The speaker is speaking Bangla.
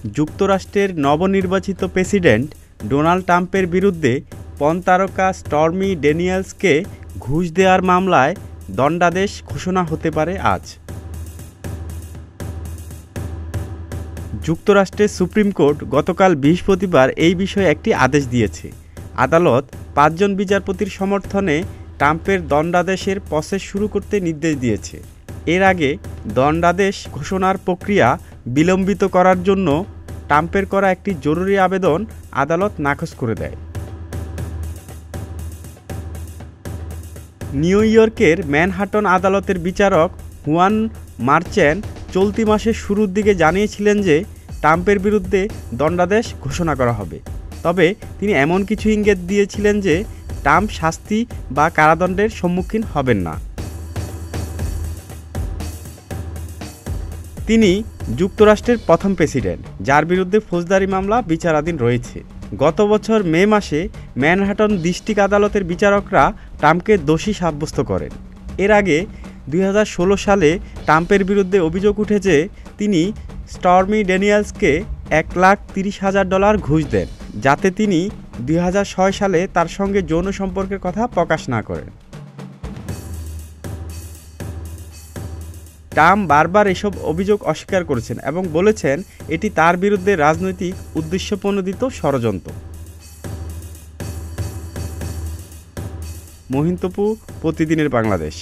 যুক্তরাষ্ট্রের নবনির্বাচিত প্রেসিডেন্ট ডোনাল্ড ট্রাম্পের বিরুদ্ধে পর্ন তারকা স্টর্মি ড্যানিয়েলসকে ঘুষ দেওয়ার মামলায় দণ্ডাদেশ ঘোষণা হতে পারে আজ। যুক্তরাষ্ট্রের সুপ্রিম কোর্ট গতকাল বৃহস্পতিবার এই বিষয়ে একটি আদেশ দিয়েছে। আদালত ৫ জন বিচারপতির সমর্থনে ট্রাম্পের দণ্ডাদেশের প্রসেস শুরু করতে নির্দেশ দিয়েছে। এর আগে দণ্ডাদেশ ঘোষণার প্রক্রিয়া বিলম্বিত করার জন্য ট্রাম্পের করা একটি জরুরি আবেদন আদালত নাকচ করে দেয়। নিউ ইয়র্কের ম্যানহাটন আদালতের বিচারক হুয়ান মার্চেন চলতি মাসের শুরুর দিকে জানিয়েছিলেন যে ট্রাম্পের বিরুদ্ধে দণ্ডাদেশ ঘোষণা করা হবে, তবে তিনি এমন কিছু ইঙ্গিত দিয়েছিলেন যে ট্রাম্প শাস্তি বা কারাদণ্ডের সম্মুখীন হবেন না। তিনি যুক্তরাষ্ট্রের প্রথম প্রেসিডেন্ট যার বিরুদ্ধে ফৌজদারি মামলা বিচারাধীন রয়েছে। গত বছর মে মাসে ম্যানহাটন ডিস্ট্রিক্ট আদালতের বিচারকরা ট্রাম্পকে দোষী সাব্যস্ত করেন। এর আগে ২০১৬ সালে ট্রাম্পের বিরুদ্ধে অভিযোগ উঠে যে তিনি স্টর্মি ড্যানিয়েলসকে $1,30,000 ঘুষ দেন, যাতে তিনি ২০০৬ সালে তার সঙ্গে যৌন সম্পর্কের কথা প্রকাশ না করেন। ট্রাম্প বারবার এসব অভিযোগ অস্বীকার করেছেন এবং বলেছেন এটি তার বিরুদ্ধে রাজনৈতিক উদ্দেশ্যপ্রণোদিত ষড়যন্ত্র। মহিন তপু, প্রতিদিনের বাংলাদেশ।